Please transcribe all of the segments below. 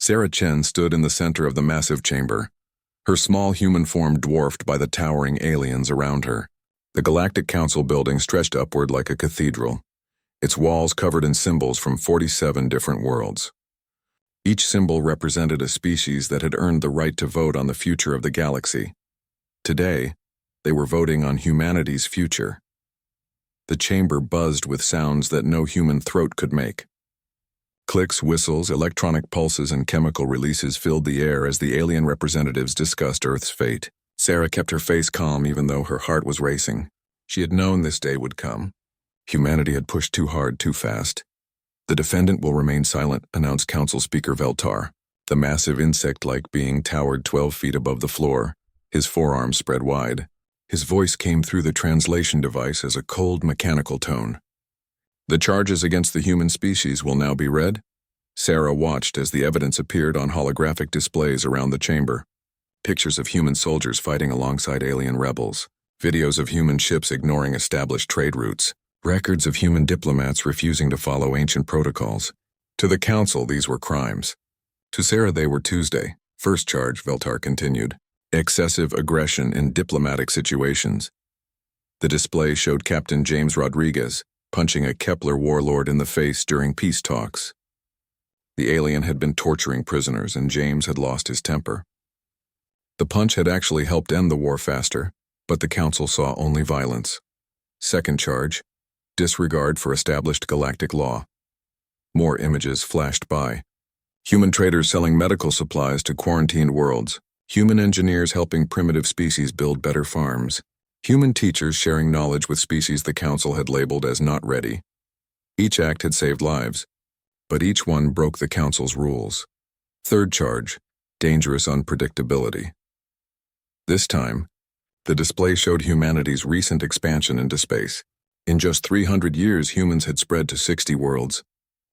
Sarah Chen stood in the center of the massive chamber, her small human form dwarfed by the towering aliens around her. The Galactic Council building stretched upward like a cathedral, its walls covered in symbols from 47 different worlds. Each symbol represented a species that had earned the right to vote on the future of the galaxy. Today, they were voting on humanity's future. The chamber buzzed with sounds that no human throat could make. Clicks, whistles, electronic pulses, and chemical releases filled the air as the alien representatives discussed Earth's fate. Sarah kept her face calm even though her heart was racing. She had known this day would come. Humanity had pushed too hard, too fast. The defendant will remain silent, announced Council Speaker Veltar. The massive insect-like being towered 12 feet above the floor, his forearms spread wide. His voice came through the translation device as a cold, mechanical tone. The charges against the human species will now be read. Sarah watched as the evidence appeared on holographic displays around the chamber. Pictures of human soldiers fighting alongside alien rebels, videos of human ships ignoring established trade routes, records of human diplomats refusing to follow ancient protocols. To the Council, these were crimes. To Sarah, they were Tuesday. First charge, Veltar continued. Excessive aggression in diplomatic situations. The display showed Captain James Rodriguez punching a Kepler warlord in the face during peace talks. The alien had been torturing prisoners and James had lost his temper. The punch had actually helped end the war faster, but the Council saw only violence. Second charge, disregard for established galactic law. More images flashed by. Human traders selling medical supplies to quarantined worlds. Human engineers helping primitive species build better farms. Human teachers sharing knowledge with species the Council had labeled as not ready. Each act had saved lives, but each one broke the Council's rules. Third charge, dangerous unpredictability. This time, the display showed humanity's recent expansion into space. In just 300 years, humans had spread to 60 worlds.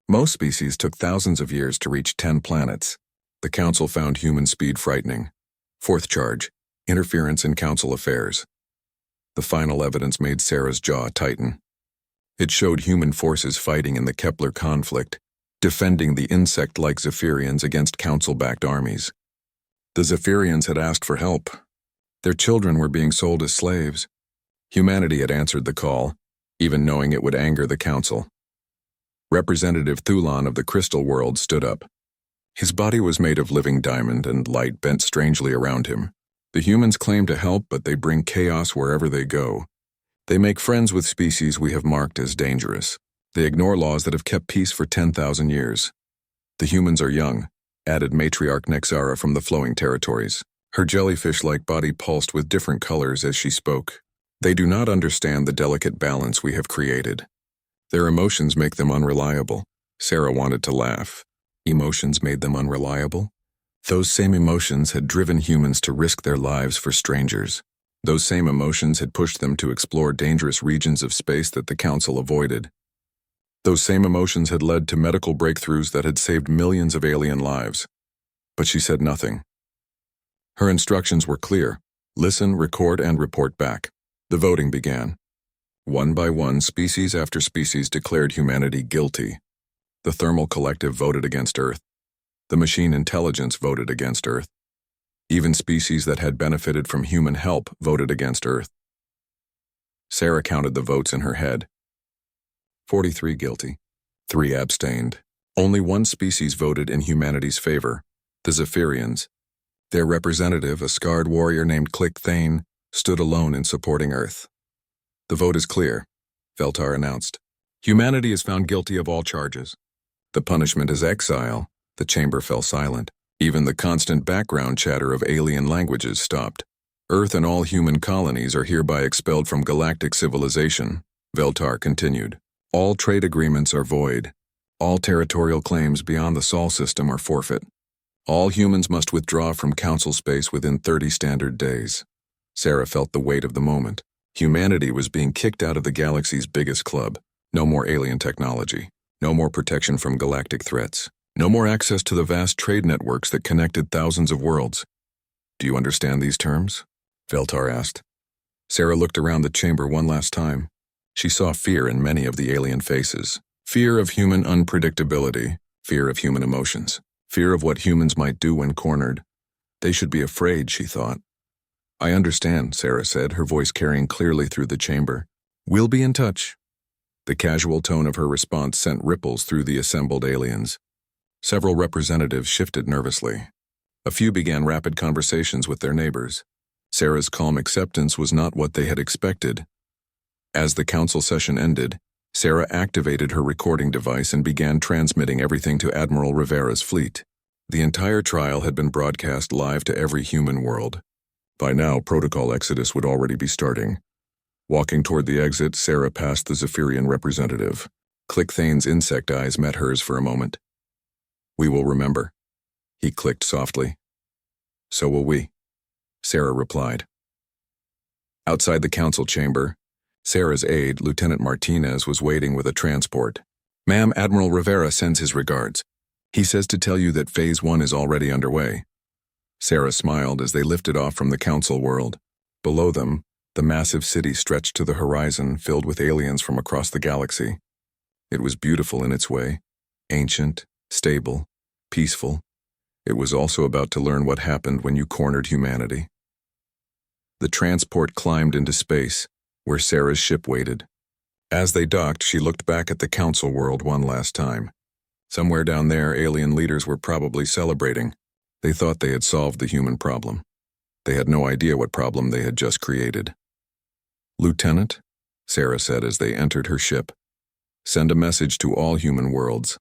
Most species took thousands of years to reach 10 planets. The Council found human speed frightening. Fourth charge, interference in Council affairs. The final evidence made Sarah's jaw tighten. It showed human forces fighting in the Kepler conflict, defending the insect-like Zephyrians against Council-backed armies. The Zephyrians had asked for help. Their children were being sold as slaves. Humanity had answered the call, even knowing it would anger the Council. Representative Thulon of the Crystal World stood up. His body was made of living diamond and light bent strangely around him. The humans claim to help, but they bring chaos wherever they go. They make friends with species we have marked as dangerous. They ignore laws that have kept peace for 10,000 years. The humans are young, added matriarch Nexara from the Flowing Territories. Her jellyfish-like body pulsed with different colors as she spoke. They do not understand the delicate balance we have created. Their emotions make them unreliable. Sarah wanted to laugh. Emotions made them unreliable? Those same emotions had driven humans to risk their lives for strangers. Those same emotions had pushed them to explore dangerous regions of space that the Council avoided. Those same emotions had led to medical breakthroughs that had saved millions of alien lives. But she said nothing. Her instructions were clear. Listen, record, and report back. The voting began. One by one, species after species declared humanity guilty. The Thermal Collective voted against Earth. The Machine Intelligence voted against Earth. Even species that had benefited from human help voted against Earth. Sarah counted the votes in her head. 43 guilty. 3 abstained. Only one species voted in humanity's favor, the Zephyrians. Their representative, a scarred warrior named Click Thane, stood alone in supporting Earth. The vote is clear, Veltar announced. Humanity is found guilty of all charges. The punishment is exile. The chamber fell silent. Even the constant background chatter of alien languages stopped. Earth and all human colonies are hereby expelled from galactic civilization, Veltar continued. All trade agreements are void. All territorial claims beyond the Sol system are forfeit. All humans must withdraw from Council space within 30 standard days. Sarah felt the weight of the moment. Humanity was being kicked out of the galaxy's biggest club. No more alien technology. No more protection from galactic threats. No more access to the vast trade networks that connected thousands of worlds. Do you understand these terms? Veltar asked. Sarah looked around the chamber one last time. She saw fear in many of the alien faces. Fear of human unpredictability. Fear of human emotions. Fear of what humans might do when cornered. They should be afraid, she thought. I understand, Sarah said, her voice carrying clearly through the chamber. We'll be in touch. The casual tone of her response sent ripples through the assembled aliens. Several representatives shifted nervously. A few began rapid conversations with their neighbors. Sarah's calm acceptance was not what they had expected. As the council session ended, Sarah activated her recording device and began transmitting everything to Admiral Rivera's fleet. The entire trial had been broadcast live to every human world. By now, Protocol Exodus would already be starting. Walking toward the exit, Sarah passed the Zephyrian representative. Clickthane's insect eyes met hers for a moment. We will remember. He clicked softly. So will we, Sarah replied. Outside the council chamber, Sarah's aide, Lieutenant Martinez, was waiting with a transport. Ma'am, Admiral Rivera sends his regards. He says to tell you that Phase 1 is already underway. Sarah smiled as they lifted off from the council world. Below them, the massive city stretched to the horizon, filled with aliens from across the galaxy. It was beautiful in its way, ancient, stable, peaceful. It was also about to learn what happened when you cornered humanity. The transport climbed into space, where Sarah's ship waited. As they docked, she looked back at the council world one last time. Somewhere down there, alien leaders were probably celebrating. They thought they had solved the human problem. They had no idea what problem they had just created. Lieutenant, Sarah said as they entered her ship, send a message to all human worlds.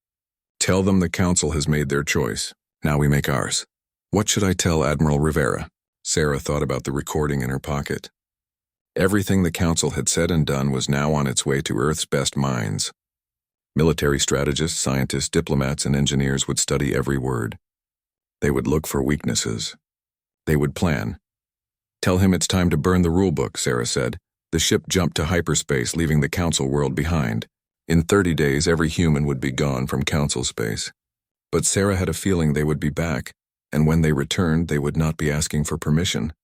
Tell them the council has made their choice. Now we make ours. What should I tell Admiral Rivera? Sarah thought about the recording in her pocket. Everything the council had said and done was now on its way to Earth's best minds. Military strategists, scientists, diplomats, and engineers would study every word. They would look for weaknesses. They would plan. Tell him it's time to burn the rulebook, Sarah said. The ship jumped to hyperspace, leaving the council world behind. In 30 days, every human would be gone from council space. But Sarah had a feeling they would be back, and when they returned, they would not be asking for permission.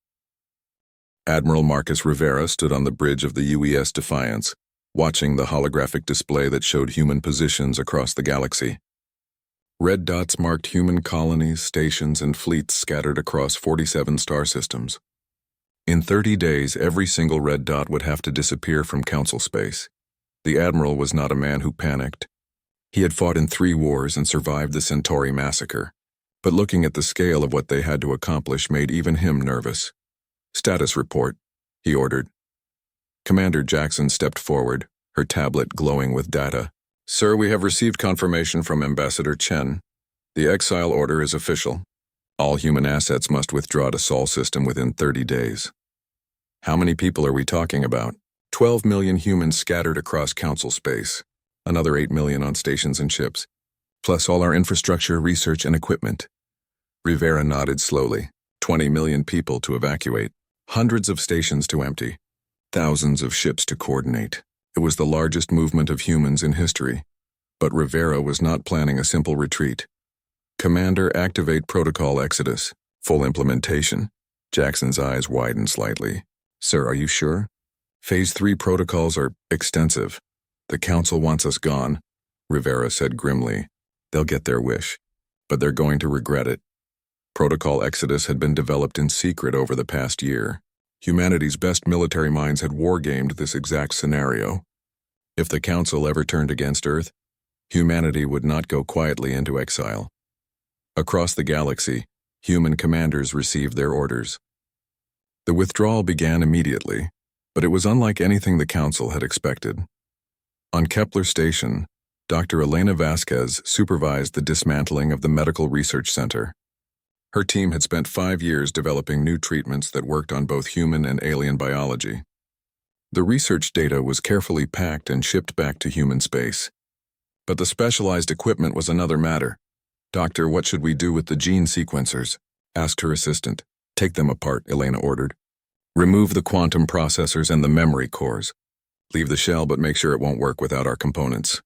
Admiral Marcus Rivera stood on the bridge of the UES Defiance, watching the holographic display that showed human positions across the galaxy. Red dots marked human colonies, stations, and fleets scattered across 47 star systems. In 30 days, every single red dot would have to disappear from council space. The Admiral was not a man who panicked. He had fought in 3 wars and survived the Centauri massacre, but looking at the scale of what they had to accomplish made even him nervous. Status report, he ordered. Commander Jackson stepped forward, her tablet glowing with data. Sir, we have received confirmation from Ambassador Chen. The exile order is official. All human assets must withdraw to Sol system within 30 days. How many people are we talking about? 12 million humans scattered across council space. Another 8 million on stations and ships. Plus all our infrastructure, research, and equipment. Rivera nodded slowly. 20 million people to evacuate. Hundreds of stations to empty. Thousands of ships to coordinate. It was the largest movement of humans in history. But Rivera was not planning a simple retreat. Commander, activate Protocol Exodus. Full implementation. Jackson's eyes widened slightly. Sir, are you sure? Phase 3 protocols are extensive. The council wants us gone, Rivera said grimly. They'll get their wish, but they're going to regret it. Protocol Exodus had been developed in secret over the past year. Humanity's best military minds had wargamed this exact scenario. If the council ever turned against Earth, humanity would not go quietly into exile. Across the galaxy, human commanders received their orders. The withdrawal began immediately, but it was unlike anything the council had expected. On Kepler Station, Dr. Elena Vasquez supervised the dismantling of the Medical Research Center. Her team had spent 5 years developing new treatments that worked on both human and alien biology. The research data was carefully packed and shipped back to human space. But the specialized equipment was another matter. Doctor, what should we do with the gene sequencers? Asked her assistant. Take them apart, Elena ordered. Remove the quantum processors and the memory cores. Leave the shell, but make sure it won't work without our components.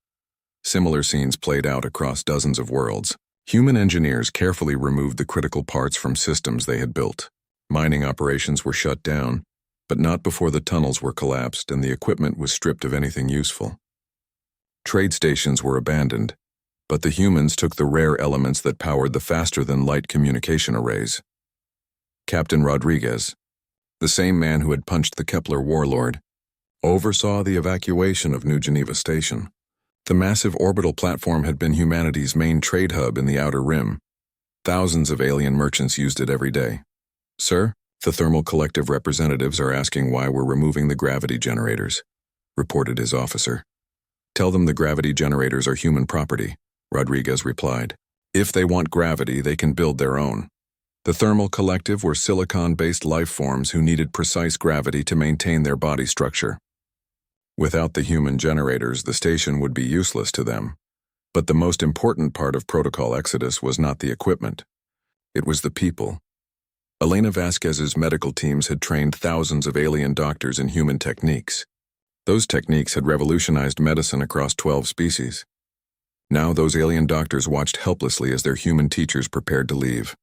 Similar scenes played out across dozens of worlds. Human engineers carefully removed the critical parts from systems they had built. Mining operations were shut down, but not before the tunnels were collapsed and the equipment was stripped of anything useful. Trade stations were abandoned, but the humans took the rare elements that powered the faster-than-light communication arrays. Captain Rodriguez, the same man who had punched the Kepler warlord, oversaw the evacuation of New Geneva Station. The massive orbital platform had been humanity's main trade hub in the Outer Rim. Thousands of alien merchants used it every day. "Sir, the Thermal Collective representatives are asking why we're removing the gravity generators," reported his officer. "Tell them the gravity generators are human property," Rodriguez replied. "If they want gravity, they can build their own." The Thermal Collective were silicon-based life forms who needed precise gravity to maintain their body structure. Without the human generators, the station would be useless to them. But the most important part of Protocol Exodus was not the equipment. It was the people. Elena Vasquez's medical teams had trained thousands of alien doctors in human techniques. Those techniques had revolutionized medicine across 12 species. Now those alien doctors watched helplessly as their human teachers prepared to leave.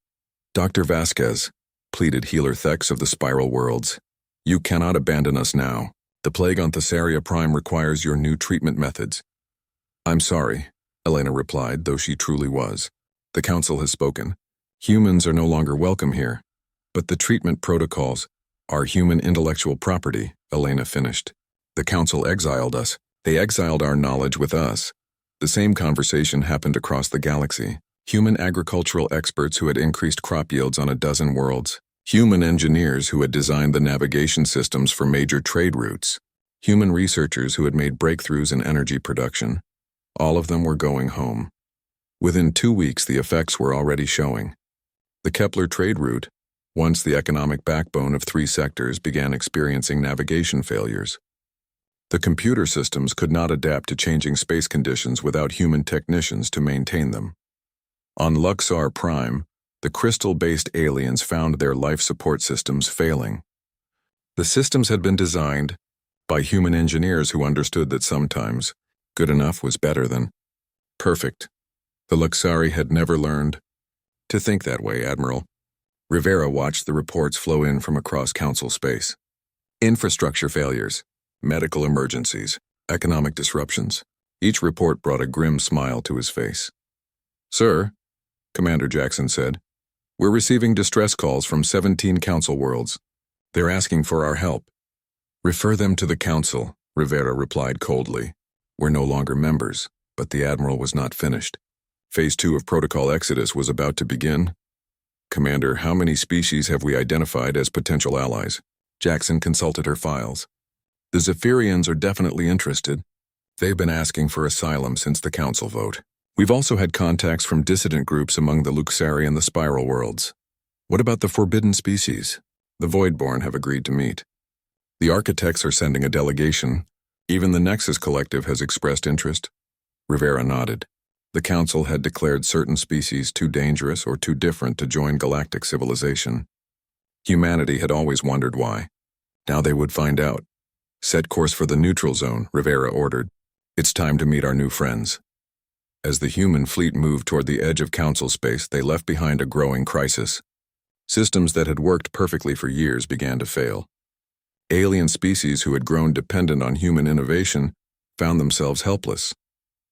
"Dr. Vasquez," pleaded Healer Thex of the Spiral Worlds, "you cannot abandon us now. The plague on Thessaria Prime requires your new treatment methods." "I'm sorry," Elena replied, though she truly was. "The Council has spoken. Humans are no longer welcome here. But the treatment protocols are human intellectual property," Elena finished. "The Council exiled us. They exiled our knowledge with us." The same conversation happened across the galaxy. Human agricultural experts who had increased crop yields on a dozen worlds. Human engineers who had designed the navigation systems for major trade routes. Human researchers who had made breakthroughs in energy production. All of them were going home. Within 2 weeks, the effects were already showing. The Kepler trade route, once the economic backbone of 3 sectors, began experiencing navigation failures. The computer systems could not adapt to changing space conditions without human technicians to maintain them. On Luxor Prime, the crystal-based aliens found their life support systems failing. The systems had been designed by human engineers who understood that sometimes good enough was better than perfect. The Luxari had never learned to think that way, Admiral. Rivera watched the reports flow in from across Council space. Infrastructure failures, medical emergencies, economic disruptions. Each report brought a grim smile to his face. "Sir," Commander Jackson said, "we're receiving distress calls from 17 Council worlds. They're asking for our help." "Refer them to the Council," Rivera replied coldly. "We're no longer members," but the Admiral was not finished. Phase 2 of Protocol Exodus was about to begin. "Commander, how many species have we identified as potential allies?" Jackson consulted her files. "The Zephyrians are definitely interested. They've been asking for asylum since the Council vote. We've also had contacts from dissident groups among the Luxari and the Spiral Worlds. What about the forbidden species? The Voidborn have agreed to meet. The Architects are sending a delegation. Even the Nexus Collective has expressed interest." Rivera nodded. The Council had declared certain species too dangerous or too different to join galactic civilization. Humanity had always wondered why. Now they would find out. "Set course for the neutral zone," Rivera ordered. "It's time to meet our new friends." As the human fleet moved toward the edge of Council space, they left behind a growing crisis. Systems that had worked perfectly for years began to fail. Alien species who had grown dependent on human innovation found themselves helpless.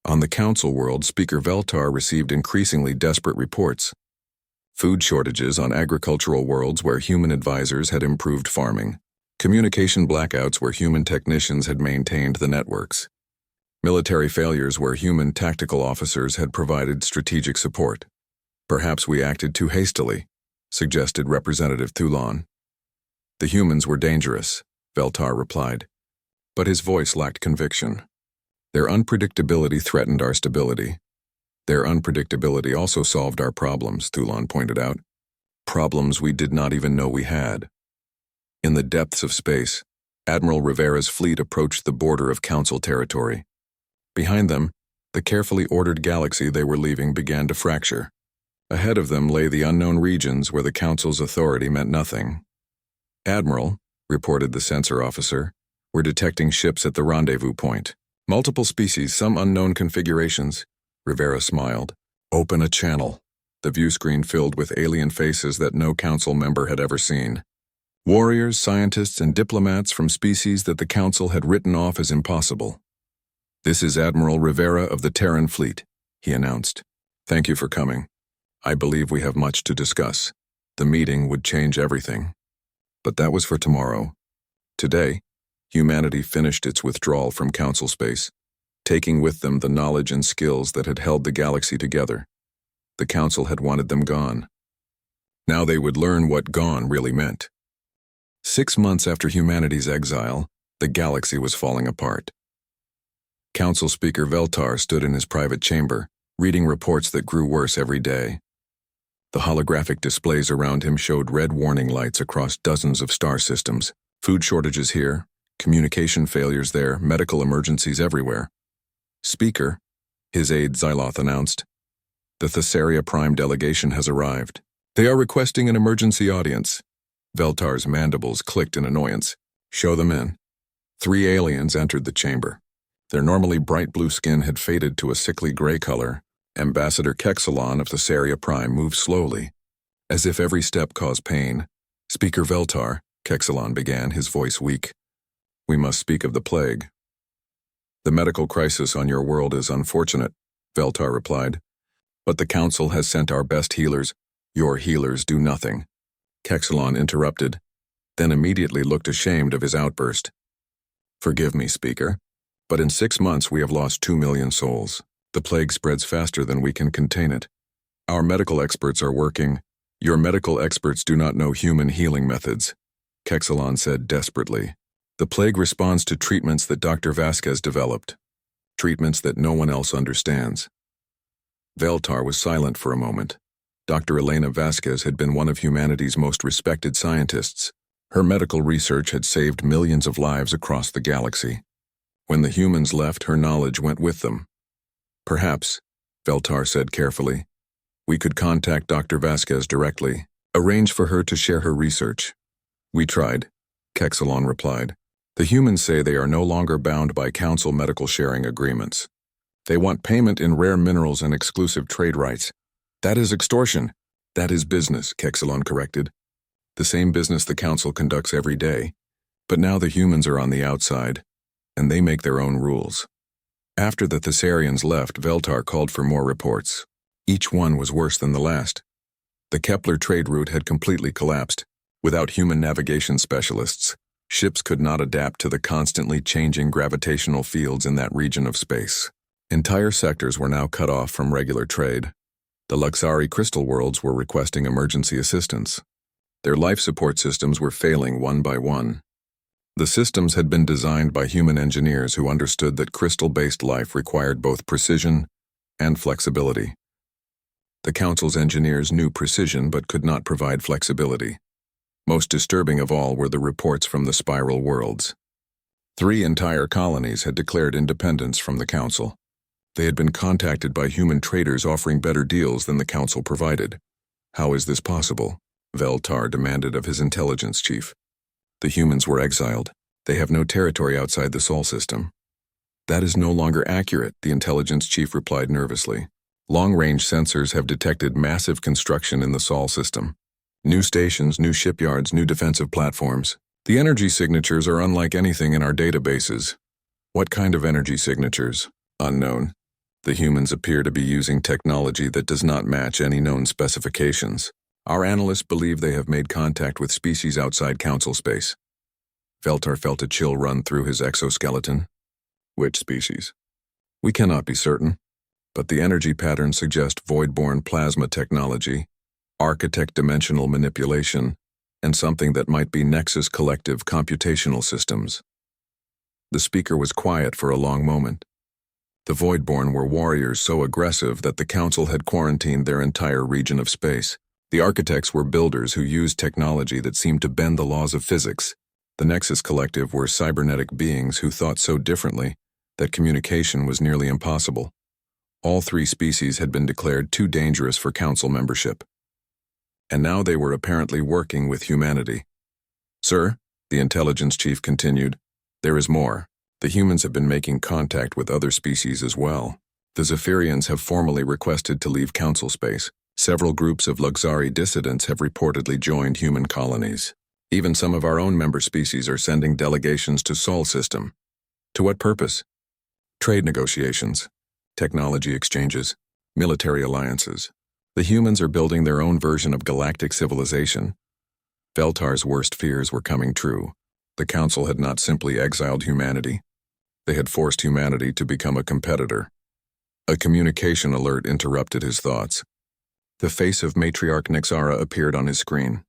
On the Council world, Speaker Veltar received increasingly desperate reports. Food shortages on agricultural worlds where human advisors had improved farming. Communication blackouts where human technicians had maintained the networks. Military failures where human tactical officers had provided strategic support. "Perhaps we acted too hastily," suggested Representative Thulon. "The humans were dangerous," Veltar replied. But his voice lacked conviction. "Their unpredictability threatened our stability. Their unpredictability also solved our problems," Thulon pointed out. "Problems we did not even know we had." In the depths of space, Admiral Rivera's fleet approached the border of Council territory. Behind them, the carefully ordered galaxy they were leaving began to fracture. Ahead of them lay the unknown regions where the Council's authority meant nothing. "Admiral," reported the sensor officer, "we're detecting ships at the rendezvous point. Multiple species, some unknown configurations." Rivera smiled. "Open a channel." The view screen filled with alien faces that no Council member had ever seen. Warriors, scientists, and diplomats from species that the Council had written off as impossible. "This is Admiral Rivera of the Terran Fleet," he announced. "Thank you for coming. I believe we have much to discuss. The meeting would change everything." But that was for tomorrow. Today, humanity finished its withdrawal from Council space, taking with them the knowledge and skills that had held the galaxy together. The Council had wanted them gone. Now they would learn what gone really meant. 6 months after humanity's exile, the galaxy was falling apart. Council Speaker Veltar stood in his private chamber, reading reports that grew worse every day. The holographic displays around him showed red warning lights across dozens of star systems. Food shortages here, communication failures there, medical emergencies everywhere. "Speaker," his aide Xyloth announced, "the Thessaria Prime delegation has arrived. They are requesting an emergency audience." Veltar's mandibles clicked in annoyance. "Show them in." 3 aliens entered the chamber. Their normally bright blue skin had faded to a sickly gray color. Ambassador Kexalon of Thessaria Prime moved slowly, as if every step caused pain. "Speaker Veltar," Kexalon began, his voice weak. "We must speak of the plague." "The medical crisis on your world is unfortunate," Veltar replied. "But the Council has sent our best healers." "Your healers do nothing," Kexalon interrupted, then immediately looked ashamed of his outburst. "Forgive me, Speaker, but in 6 months we have lost 2 million souls. The plague spreads faster than we can contain it. Our medical experts are working. Your medical experts do not know human healing methods," Kexalon said desperately. "The plague responds to treatments that Dr. Vasquez developed, treatments that no one else understands." Veltar was silent for a moment. Dr. Elena Vasquez had been one of humanity's most respected scientists. Her medical research had saved millions of lives across the galaxy. When the humans left, her knowledge went with them. "Perhaps," Veltar said carefully, "we could contact Dr. Vasquez directly, arrange for her to share her research." "We tried," Kexalon replied. "The humans say they are no longer bound by Council medical sharing agreements. They want payment in rare minerals and exclusive trade rights." "That is extortion." "That is business," Kexalon corrected. "The same business the Council conducts every day. But now the humans are on the outside, and they make their own rules." After the Thessarians left, Veltar called for more reports. Each one was worse than the last. The Kepler trade route had completely collapsed. Without human navigation specialists, ships could not adapt to the constantly changing gravitational fields in that region of space. Entire sectors were now cut off from regular trade. The Luxari crystal worlds were requesting emergency assistance. Their life support systems were failing one by one. The systems had been designed by human engineers who understood that crystal-based life required both precision and flexibility. The Council's engineers knew precision but could not provide flexibility. Most disturbing of all were the reports from the spiral worlds. 3 entire colonies had declared independence from the Council. They had been contacted by human traders offering better deals than the Council provided. "How is this possible?" Veltar demanded of his intelligence chief. "The humans were exiled. They have no territory outside the Sol system." "That is no longer accurate," the intelligence chief replied nervously. "Long-range sensors have detected massive construction in the Sol system. New stations, new shipyards, new defensive platforms. The energy signatures are unlike anything in our databases." "What kind of energy signatures?" "Unknown. The humans appear to be using technology that does not match any known specifications. Our analysts believe they have made contact with species outside Council space." Veltar felt a chill run through his exoskeleton. "Which species?" "We cannot be certain, but the energy patterns suggest void-born plasma technology, architect dimensional manipulation, and something that might be Nexus collective computational systems." The speaker was quiet for a long moment. The Voidborn were warriors so aggressive that the Council had quarantined their entire region of space. The architects were builders who used technology that seemed to bend the laws of physics. The Nexus Collective were cybernetic beings who thought so differently that communication was nearly impossible. All 3 species had been declared too dangerous for Council membership. And now they were apparently working with humanity. "Sir," the intelligence chief continued, "there is more. The humans have been making contact with other species as well. The Zephyrians have formally requested to leave Council space. Several groups of Luxari dissidents have reportedly joined human colonies. Even some of our own member species are sending delegations to Sol system." "To what purpose?" "Trade negotiations, technology exchanges. Military alliances. The humans are building their own version of galactic civilization. Veltar's worst fears were coming true. The Council had not simply exiled humanity. They had forced humanity to become a competitor. A communication alert interrupted his thoughts. The face of Matriarch Nixara appeared on his screen.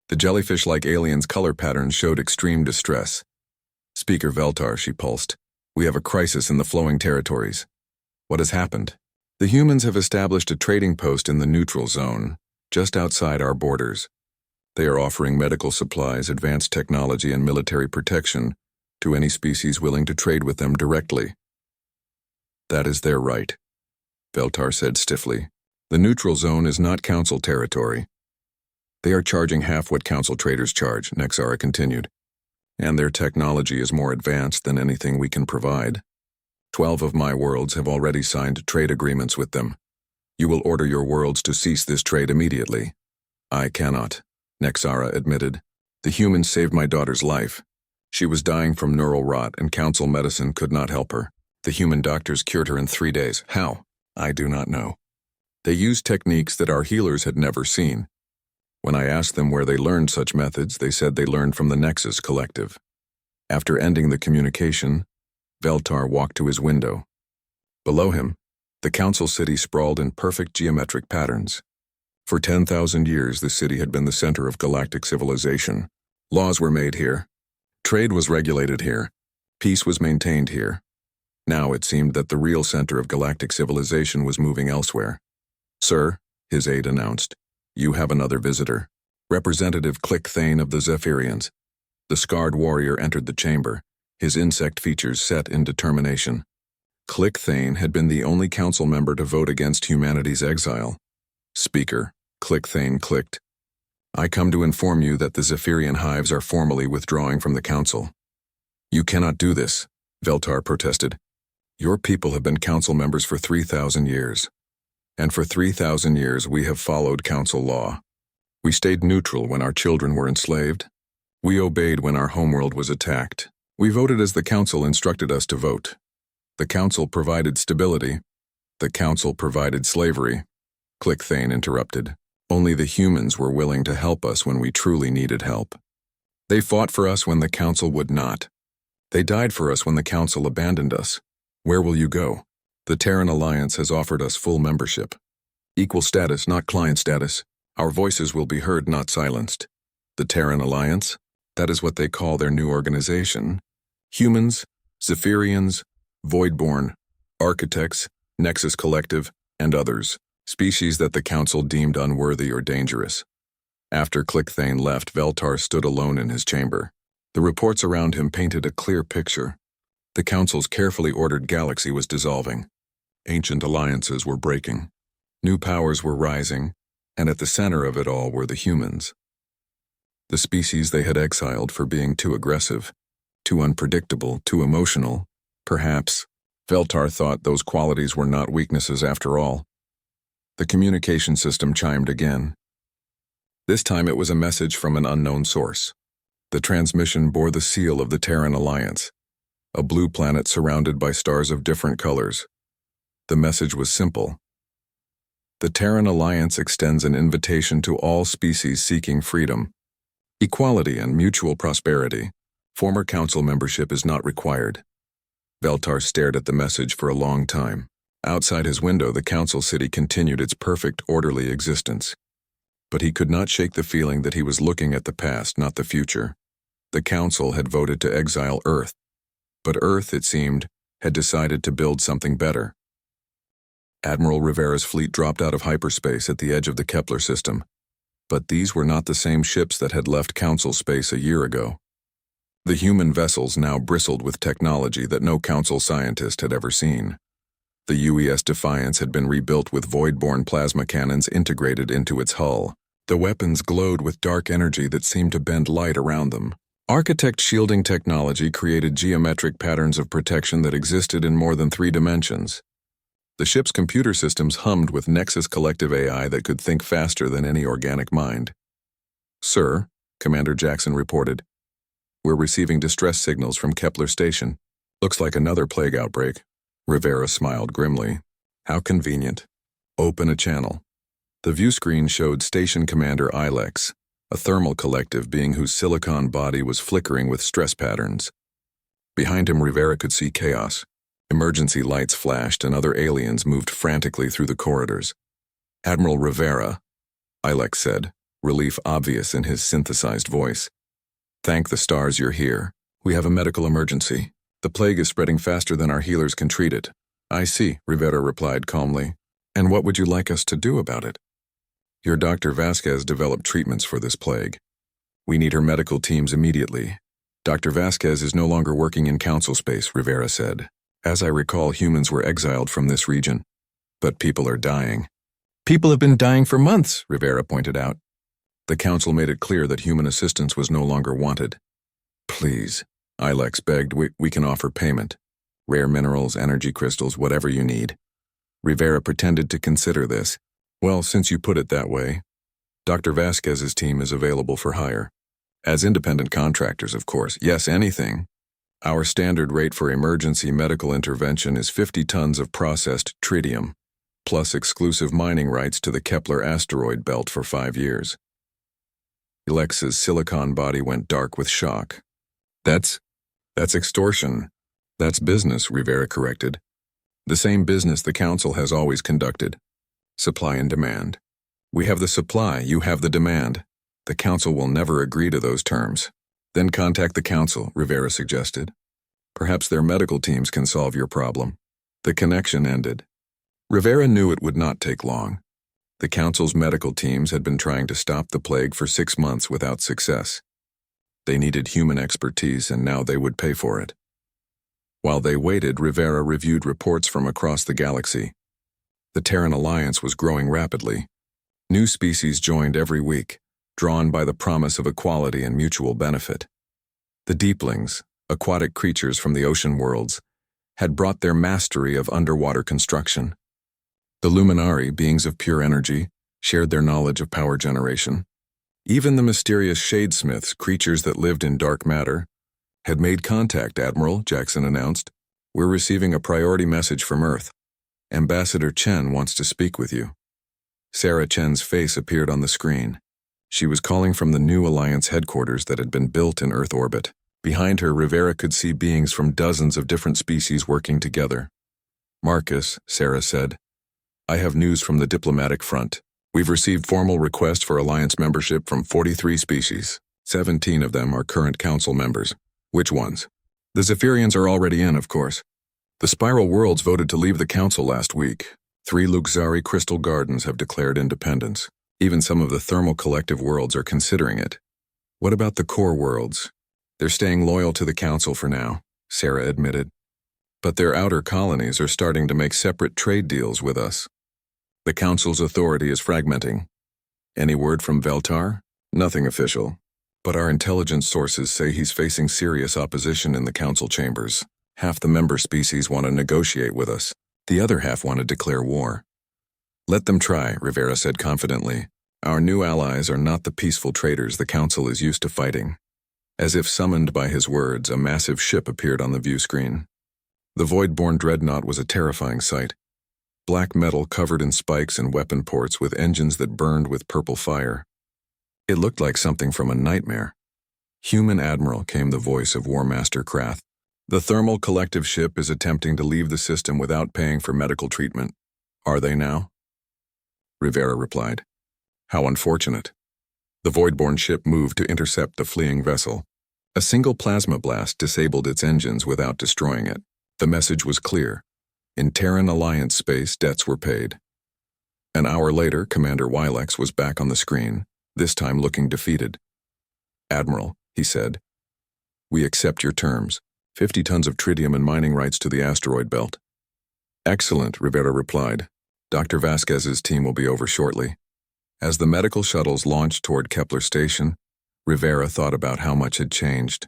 The jellyfish-like alien's color patterns showed extreme distress. "Speaker Veltar," she pulsed. "We have a crisis in the flowing territories." "What has happened?" "The humans have established a trading post in the neutral zone, just outside our borders. They are offering medical supplies, advanced technology, and military protection to any species willing to trade with them directly." "That is their right," Veltar said stiffly. "The neutral zone is not Council territory." "They are charging half what Council traders charge," Nexara continued. "And their technology is more advanced than anything we can provide. 12 of my worlds have already signed trade agreements with them. You will order your worlds to cease this trade immediately." "I cannot," Nexara admitted. "The humans saved my daughter's life. She was dying from neural rot, and Council medicine could not help her. The human doctors cured her in 3 days. How? I do not know. They used techniques that our healers had never seen. When I asked them where they learned such methods, they said they learned from the Nexus Collective." After ending the communication, Veltar walked to his window. Below him, the Council city sprawled in perfect geometric patterns. For 10,000 years, the city had been the center of galactic civilization. Laws were made here. Trade was regulated here. Peace was maintained here. Now it seemed that the real center of galactic civilization was moving elsewhere. "Sir," his aide announced, "you have another visitor. Representative Click Thane of the Zephyrians." The scarred warrior entered the chamber, his insect features set in determination. Click Thane had been the only Council member to vote against humanity's exile. "Speaker," Click Thane clicked, "I come to inform you that the Zephyrian hives are formally withdrawing from the Council." "You cannot do this," Veltar protested. "Your people have been Council members for 3,000 years. And for 3,000 years we have followed Council law. We stayed neutral when our children were enslaved. We obeyed when our homeworld was attacked. We voted as the Council instructed us to vote. The Council provided stability. The Council provided slavery." Click Thane interrupted. "Only the humans were willing to help us when we truly needed help. They fought for us when the Council would not. They died for us when the Council abandoned us. Where will you go? The Terran Alliance has offered us full membership. Equal status, not client status. Our voices will be heard, not silenced." "The Terran Alliance? That is what they call their new organization. Humans, Zephyrians, Voidborn, Architects, Nexus Collective, and others. Species that the Council deemed unworthy or dangerous." After Click Thane left, Veltar stood alone in his chamber. The reports around him painted a clear picture. The Council's carefully ordered galaxy was dissolving. Ancient alliances were breaking. New powers were rising, and at the center of it all were the humans. The species they had exiled for being too aggressive, too unpredictable, too emotional. Perhaps, Veltar thought, those qualities were not weaknesses after all. The communication system chimed again. This time it was a message from an unknown source. The transmission bore the seal of the Terran Alliance, a blue planet surrounded by stars of different colors. The message was simple. "The Terran Alliance extends an invitation to all species seeking freedom, equality, and mutual prosperity. Former Council membership is not required." Veltar stared at the message for a long time. Outside his window, the Council city continued its perfect, orderly existence. But he could not shake the feeling that he was looking at the past, not the future. The Council had voted to exile Earth. But Earth, it seemed, had decided to build something better. Admiral Rivera's fleet dropped out of hyperspace at the edge of the Kepler system. But these were not the same ships that had left Council space a year ago. The human vessels now bristled with technology that no Council scientist had ever seen. The UES Defiance had been rebuilt with void-borne plasma cannons integrated into its hull. The weapons glowed with dark energy that seemed to bend light around them. Architect shielding technology created geometric patterns of protection that existed in more than 3 dimensions. The ship's computer systems hummed with Nexus Collective AI that could think faster than any organic mind. "Sir," Commander Jackson reported, "we're receiving distress signals from Kepler Station. Looks like another plague outbreak." Rivera smiled grimly. "How convenient." Open a channel. The view screen showed Station Commander Ilex, a thermal collective being whose silicon body was flickering with stress patterns. Behind him, Rivera could see chaos. Emergency lights flashed and other aliens moved frantically through the corridors. "Admiral Rivera," Ilex said, relief obvious in his synthesized voice. "Thank the stars you're here. We have a medical emergency. The plague is spreading faster than our healers can treat it." "I see," Rivera replied calmly. "And what would you like us to do about it?" "Your Dr. Vasquez developed treatments for this plague. We need her medical teams immediately." "Dr. Vasquez is no longer working in council space," Rivera said. "As I recall, humans were exiled from this region. But people are dying." "People have been dying for months," Rivera pointed out. "The council made it clear that human assistance was no longer wanted." "Please," Ilex begged, we can offer payment. Rare minerals, energy crystals, whatever you need." Rivera pretended to consider this. "Well, since you put it that way, Dr. Vasquez's team is available for hire. As independent contractors, of course. Yes, anything. Our standard rate for emergency medical intervention is 50 tons of processed tritium, plus exclusive mining rights to the Kepler asteroid belt for 5 years. Ilex's silicon body went dark with shock. That's extortion. That's business," Rivera corrected. "The same business the council has always conducted. Supply and demand. We have the supply, you have the demand. The council will never agree to those terms." "Then contact the council," Rivera suggested. "Perhaps their medical teams can solve your problem." The connection ended. Rivera knew it would not take long. The council's medical teams had been trying to stop the plague for 6 months without success. They needed human expertise, and now they would pay for it. While they waited, Rivera reviewed reports from across the galaxy. The Terran Alliance was growing rapidly. New species joined every week, drawn by the promise of equality and mutual benefit. The Deeplings, aquatic creatures from the ocean worlds, had brought their mastery of underwater construction. The Luminari, beings of pure energy, shared their knowledge of power generation. Even the mysterious Shadesmiths, creatures that lived in dark matter, had made contact, Admiral, Jackson announced. "We're receiving a priority message from Earth. Ambassador Chen wants to speak with you." Sarah Chen's face appeared on the screen. She was calling from the new Alliance headquarters that had been built in Earth orbit. Behind her, Rivera could see beings from dozens of different species working together. "Marcus," Sarah said, "I have news from the diplomatic front. We've received formal requests for Alliance membership from 43 species. 17 of them are current council members." "Which ones?" "The Zephyrians are already in, of course. The Spiral Worlds voted to leave the council last week. 3 Luxari crystal gardens have declared independence. Even some of the thermal collective worlds are considering it." "What about the core worlds?" "They're staying loyal to the council for now," Sarah admitted. "But their outer colonies are starting to make separate trade deals with us. The council's authority is fragmenting." "Any word from Veltar?" "Nothing official. But our intelligence sources say he's facing serious opposition in the council chambers. Half the member species want to negotiate with us. The other half want to declare war." "Let them try," Rivera said confidently. "Our new allies are not the peaceful traitors the council is used to fighting." As if summoned by his words, a massive ship appeared on the view screen. The Voidborn dreadnought was a terrifying sight. Black metal covered in spikes and weapon ports with engines that burned with purple fire. It looked like something from a nightmare. "Human Admiral," came the voice of War Master Krath. "The thermal collective ship is attempting to leave the system without paying for medical treatment. Are they now?" Rivera replied. "How unfortunate." The Voidborn ship moved to intercept the fleeing vessel. A single plasma blast disabled its engines without destroying it. The message was clear. In Terran Alliance space, debts were paid. An hour later, Commander Wilex was back on the screen, this time looking defeated. "Admiral," he said, "we accept your terms. 50 tons of tritium and mining rights to the asteroid belt." "Excellent," Rivera replied. "Dr. Vasquez's team will be over shortly." As the medical shuttles launched toward Kepler Station, Rivera thought about how much had changed.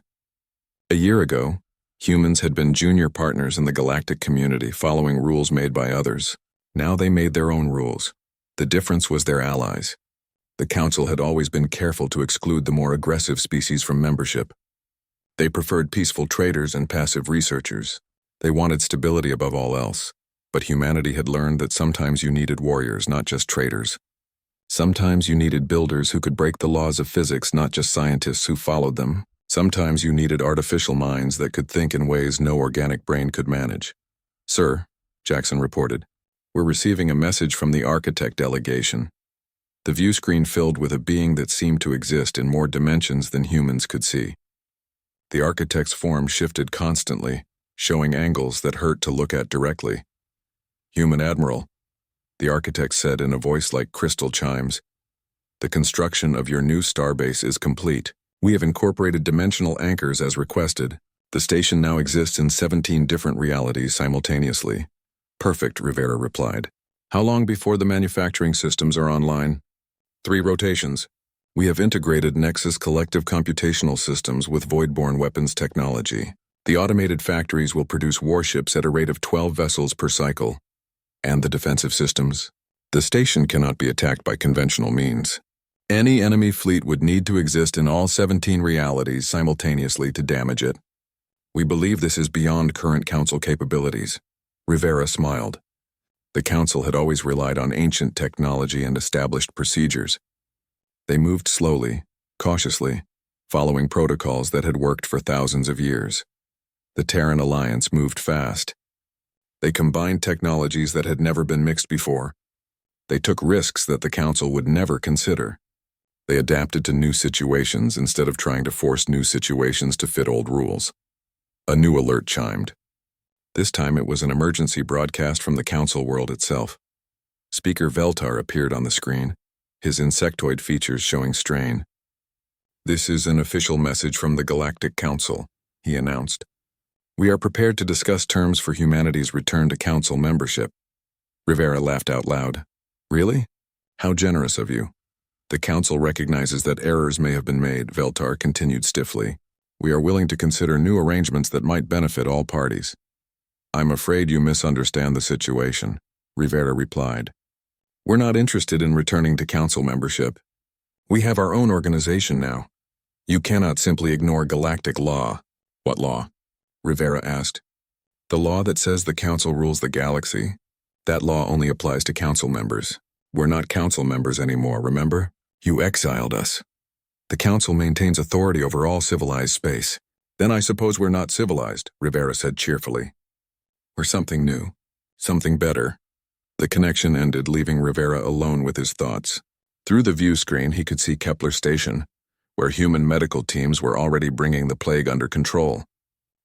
A year ago, humans had been junior partners in the galactic community following rules made by others. Now they made their own rules. The difference was their allies. The council had always been careful to exclude the more aggressive species from membership. They preferred peaceful traders and passive researchers. They wanted stability above all else. But humanity had learned that sometimes you needed warriors, not just traders. Sometimes you needed builders who could break the laws of physics, not just scientists who followed them. Sometimes you needed artificial minds that could think in ways no organic brain could manage. "Sir," Jackson reported, "we're receiving a message from the architect delegation." The view screen filled with a being that seemed to exist in more dimensions than humans could see. The architect's form shifted constantly, showing angles that hurt to look at directly. "Human Admiral," the architect said in a voice like crystal chimes, "the construction of your new starbase is complete. We have incorporated dimensional anchors as requested. The station now exists in 17 different realities simultaneously." "Perfect," Rivera replied. "How long before the manufacturing systems are online?" 3 rotations. We have integrated Nexus collective computational systems with void-borne weapons technology. The automated factories will produce warships at a rate of 12 vessels per cycle. And the defensive systems? The station cannot be attacked by conventional means. Any enemy fleet would need to exist in all 17 realities simultaneously to damage it. We believe this is beyond current Council capabilities. Rivera smiled. The Council had always relied on ancient technology and established procedures. They moved slowly, cautiously, following protocols that had worked for thousands of years. The Terran Alliance moved fast. They combined technologies that had never been mixed before. They took risks that the Council would never consider. They adapted to new situations instead of trying to force new situations to fit old rules. A new alert chimed. This time it was an emergency broadcast from the Council world itself. Speaker Veltar appeared on the screen, his insectoid features showing strain. "This is an official message from the Galactic Council," he announced. "We are prepared to discuss terms for humanity's return to Council membership." Rivera laughed out loud. "Really? How generous of you." "The Council recognizes that errors may have been made," Veltar continued stiffly. "We are willing to consider new arrangements that might benefit all parties." "I'm afraid you misunderstand the situation," Rivera replied. "We're not interested in returning to Council membership. We have our own organization now. You cannot simply ignore galactic law." "What law?" Rivera asked. "The law that says the Council rules the galaxy. That law only applies to Council members. We're not Council members anymore, remember? You exiled us. The Council maintains authority over all civilized space." "Then I suppose we're not civilized," Rivera said cheerfully. "We're something new, something better." The connection ended, leaving Rivera alone with his thoughts. Through the view screen, he could see Kepler Station, where human medical teams were already bringing the plague under control.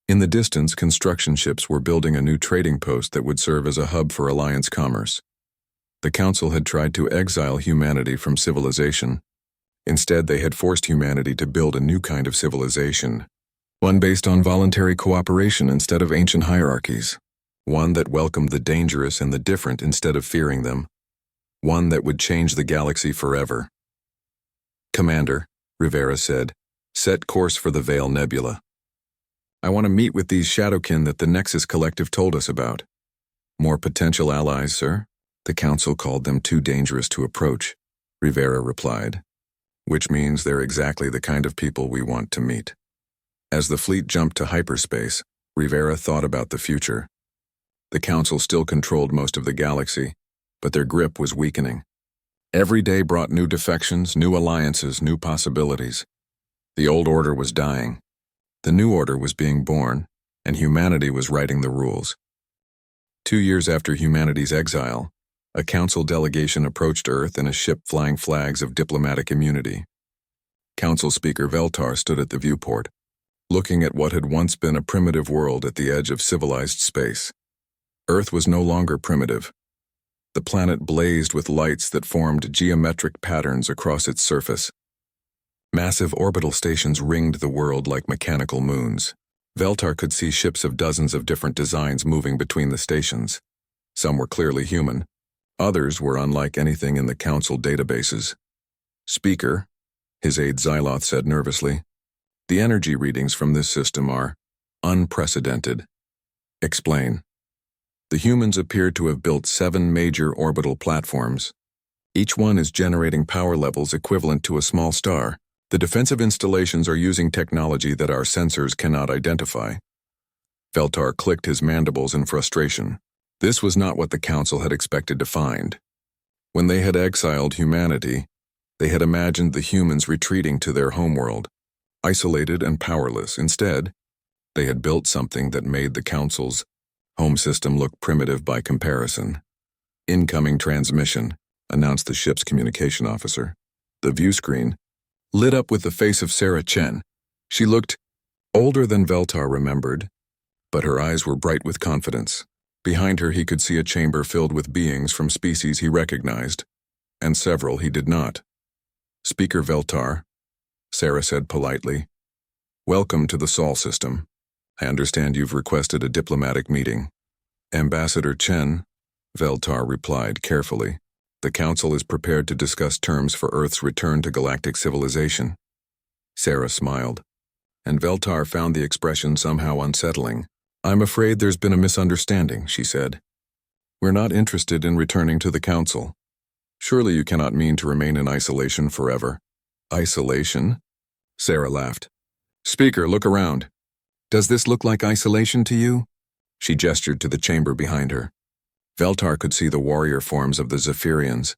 In the distance, construction ships were building a new trading post that would serve as a hub for Alliance commerce. The Council had tried to exile humanity from civilization. Instead, they had forced humanity to build a new kind of civilization, one based on voluntary cooperation instead of ancient hierarchies. One that welcomed the dangerous and the different instead of fearing them. One that would change the galaxy forever. "Commander," Rivera said, "set course for the Veil Nebula. I want to meet with these Shadowkin that the Nexus Collective told us about." "More potential allies, sir?" "The Council called them too dangerous to approach," Rivera replied. "Which means they're exactly the kind of people we want to meet." As the fleet jumped to hyperspace, Rivera thought about the future. The Council still controlled most of the galaxy, but their grip was weakening. Every day brought new defections, new alliances, new possibilities. The old order was dying. The new order was being born, and humanity was writing the rules. 2 years after humanity's exile, a Council delegation approached Earth in a ship flying flags of diplomatic immunity. Council Speaker Veltar stood at the viewport, looking at what had once been a primitive world at the edge of civilized space. Earth was no longer primitive. The planet blazed with lights that formed geometric patterns across its surface. Massive orbital stations ringed the world like mechanical moons. Veltar could see ships of dozens of different designs moving between the stations. Some were clearly human. Others were unlike anything in the Council databases. "Speaker," his aide Xyloth said nervously, "the energy readings from this system are unprecedented." "Explain." "The humans appear to have built 7 major orbital platforms. Each one is generating power levels equivalent to a small star. The defensive installations are using technology that our sensors cannot identify." Veltar clicked his mandibles in frustration. This was not what the Council had expected to find. When they had exiled humanity, they had imagined the humans retreating to their homeworld, isolated and powerless. Instead, they had built something that made the Council's home system look primitive by comparison. "Incoming transmission," announced the ship's communication officer. The view screen lit up with the face of Sarah Chen. She looked older than Veltar remembered, but her eyes were bright with confidence. Behind her he could see a chamber filled with beings from species he recognized, and several he did not. "Speaker Veltar," Sarah said politely. "Welcome to the Sol system. I understand you've requested a diplomatic meeting." "Ambassador Chen," Veltar replied carefully. "The Council is prepared to discuss terms for Earth's return to galactic civilization." Sarah smiled, and Veltar found the expression somehow unsettling. "I'm afraid there's been a misunderstanding," she said. "We're not interested in returning to the Council. Surely you cannot mean to remain in isolation forever." "Isolation?" Sarah laughed. "Speaker, look around. Does this look like isolation to you?" She gestured to the chamber behind her. Veltar could see the warrior forms of the Zephyrians,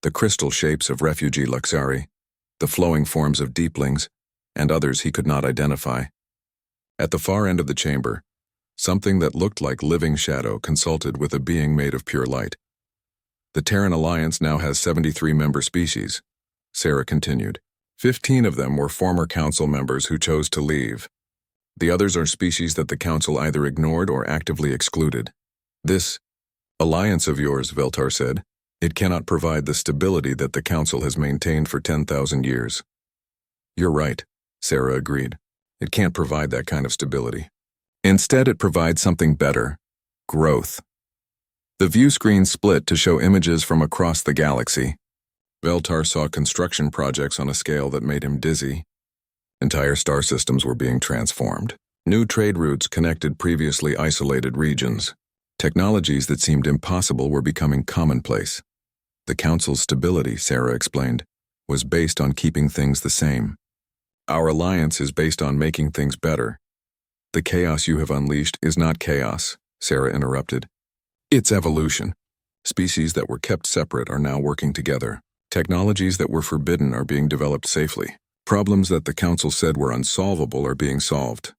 the crystal shapes of refugee Luxari, the flowing forms of deeplings, and others he could not identify. At the far end of the chamber, something that looked like living shadow consulted with a being made of pure light. "The Terran Alliance now has 73 member species," Sarah continued. 15 of them were former Council members who chose to leave. The others are species that the Council either ignored or actively excluded. "This alliance of yours," Veltar said, "it cannot provide the stability that the Council has maintained for 10,000 years." "You're right," Sarah agreed. "It can't provide that kind of stability. Instead, it provides something better: growth." The view screen split to show images from across the galaxy. Veltar saw construction projects on a scale that made him dizzy. Entire star systems were being transformed. New trade routes connected previously isolated regions. Technologies that seemed impossible were becoming commonplace. The Council's stability, Sarah explained, was based on keeping things the same. "Our alliance is based on making things better." "The chaos you have unleashed is not chaos," Sarah interrupted. "It's evolution. Species that were kept separate are now working together. Technologies that were forbidden are being developed safely. Problems that the Council said were unsolvable are being solved."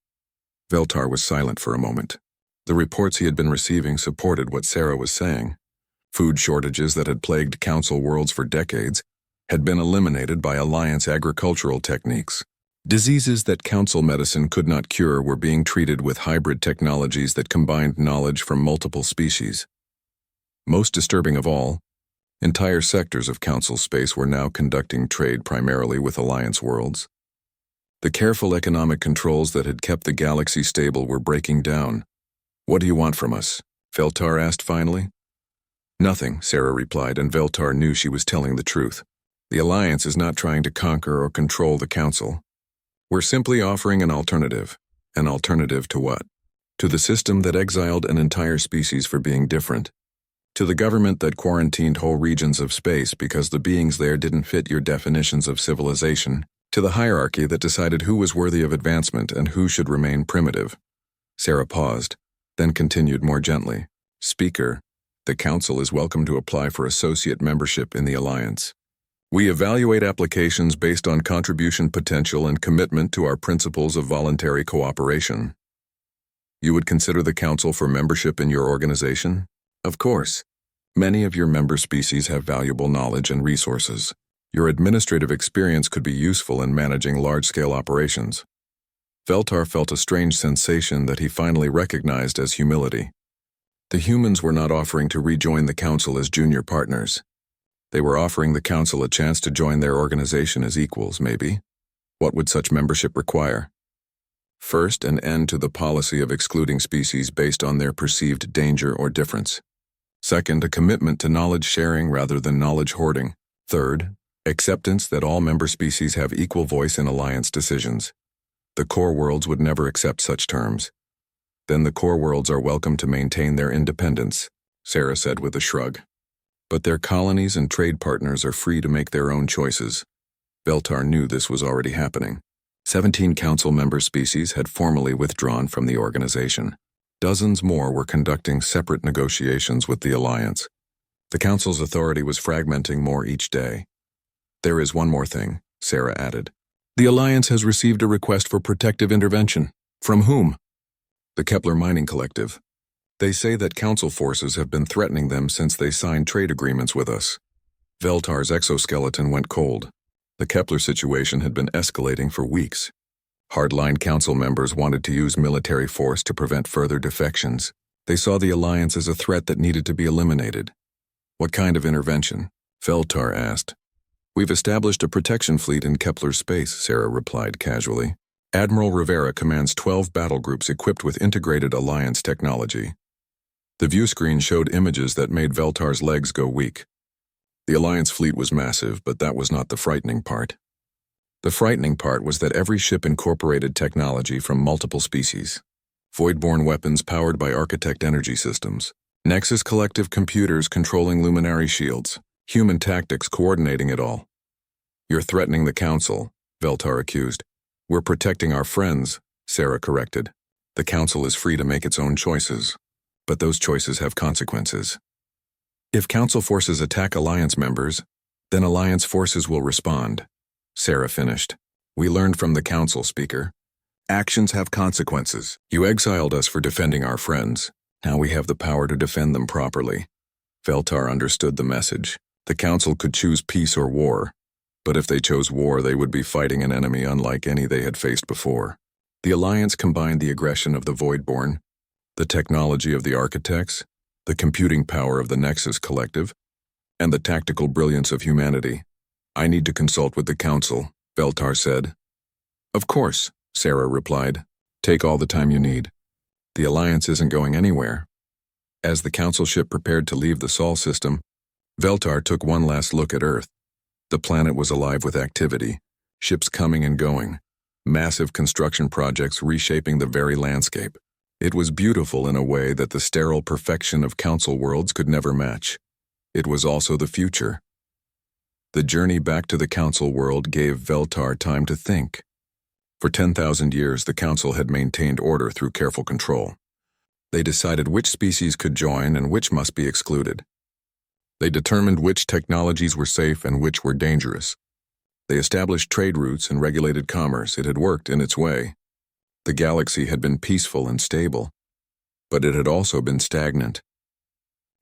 Veltar was silent for a moment. The reports he had been receiving supported what Sarah was saying. Food shortages that had plagued Council worlds for decades had been eliminated by Alliance agricultural techniques. Diseases that Council medicine could not cure were being treated with hybrid technologies that combined knowledge from multiple species. Most disturbing of all, entire sectors of Council space were now conducting trade primarily with Alliance worlds. The careful economic controls that had kept the galaxy stable were breaking down. "What do you want from us?" Veltar asked finally. "Nothing," Sarah replied, and Veltar knew she was telling the truth. "The Alliance is not trying to conquer or control the Council. We're simply offering an alternative." "An alternative to what?" "To the system that exiled an entire species for being different. To the government that quarantined whole regions of space because the beings there didn't fit your definitions of civilization. To the hierarchy that decided who was worthy of advancement and who should remain primitive." Sarah paused, then continued more gently. "Speaker, the Council is welcome to apply for associate membership in the Alliance. We evaluate applications based on contribution potential and commitment to our principles of voluntary cooperation." "You would consider the Council for membership in your organization?" "Of course. Many of your member species have valuable knowledge and resources. Your administrative experience could be useful in managing large-scale operations." Veltar felt a strange sensation that he finally recognized as humility. The humans were not offering to rejoin the Council as junior partners. They were offering the Council a chance to join their organization as equals, maybe. What would such membership require? First, an end to the policy of excluding species based on their perceived danger or difference. Second, a commitment to knowledge sharing rather than knowledge hoarding. Third, acceptance that all member species have equal voice in Alliance decisions. The core worlds would never accept such terms. "Then the core worlds are welcome to maintain their independence," Sarah said with a shrug. "But their colonies and trade partners are free to make their own choices." Veltar knew this was already happening. 17 Council member species had formally withdrawn from the organization. Dozens more were conducting separate negotiations with the Alliance. The Council's authority was fragmenting more each day. There is one more thing, Sarah added. The Alliance has received a request for protective intervention. From whom? The Kepler Mining Collective. They say that Council forces have been threatening them since they signed trade agreements with us. Veltar's exoskeleton went cold. The Kepler situation had been escalating for weeks. Hardline Council members wanted to use military force to prevent further defections. They saw the Alliance as a threat that needed to be eliminated. What kind of intervention? Veltar asked. We've established a protection fleet in Kepler's space, Sarah replied casually. Admiral Rivera commands 12 battle groups equipped with integrated Alliance technology. The view screen showed images that made Veltar's legs go weak. The Alliance fleet was massive, but that was not the frightening part. The frightening part was that every ship incorporated technology from multiple species. Voidborne weapons powered by Architect energy systems. Nexus collective computers controlling luminary shields. Human tactics coordinating it all. You're threatening the Council, Veltar accused. We're protecting our friends, Sarah corrected. The Council is free to make its own choices, but those choices have consequences. If Council forces attack Alliance members, then Alliance forces will respond, Sarah finished. We learned from the Council, Speaker. Actions have consequences. You exiled us for defending our friends. Now we have the power to defend them properly. Veltar understood the message. The Council could choose peace or war, but if they chose war, they would be fighting an enemy unlike any they had faced before. The Alliance combined the aggression of the Voidborne, the technology of the Architects, the computing power of the Nexus Collective, and the tactical brilliance of humanity. I need to consult with the Council, Veltar said. Of course, Sarah replied. Take all the time you need. The Alliance isn't going anywhere. As the Council ship prepared to leave the Sol system, Veltar took one last look at Earth. The planet was alive with activity, ships coming and going, massive construction projects reshaping the very landscape. It was beautiful in a way that the sterile perfection of Council worlds could never match. It was also the future. The journey back to the Council world gave Veltar time to think. For 10,000 years, the Council had maintained order through careful control. They decided which species could join and which must be excluded. They determined which technologies were safe and which were dangerous. They established trade routes and regulated commerce. It had worked in its way. The galaxy had been peaceful and stable, but it had also been stagnant.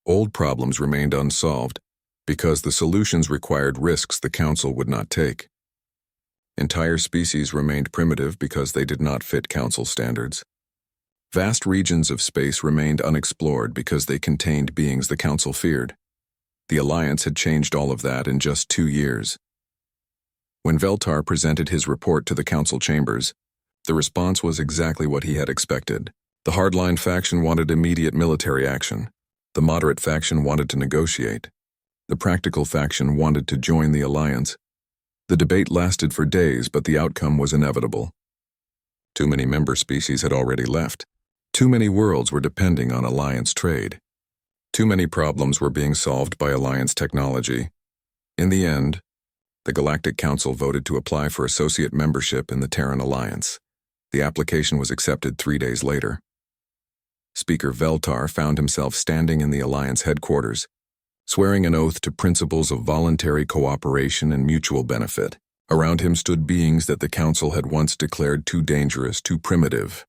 Old problems remained unsolved because the solutions required risks the Council would not take. Entire species remained primitive because they did not fit Council standards. Vast regions of space remained unexplored because they contained beings the Council feared. The Alliance had changed all of that in just 2 years. When Veltar presented his report to the Council chambers, the response was exactly what he had expected. The hardline faction wanted immediate military action. The moderate faction wanted to negotiate. The practical faction wanted to join the Alliance. The debate lasted for days, but the outcome was inevitable. Too many member species had already left. Too many worlds were depending on Alliance trade. Too many problems were being solved by Alliance technology. In the end, the Galactic Council voted to apply for associate membership in the Terran Alliance. The application was accepted 3 days later. Speaker Veltar found himself standing in the Alliance headquarters, swearing an oath to principles of voluntary cooperation and mutual benefit. Around him stood beings that the Council had once declared too dangerous, too primitive.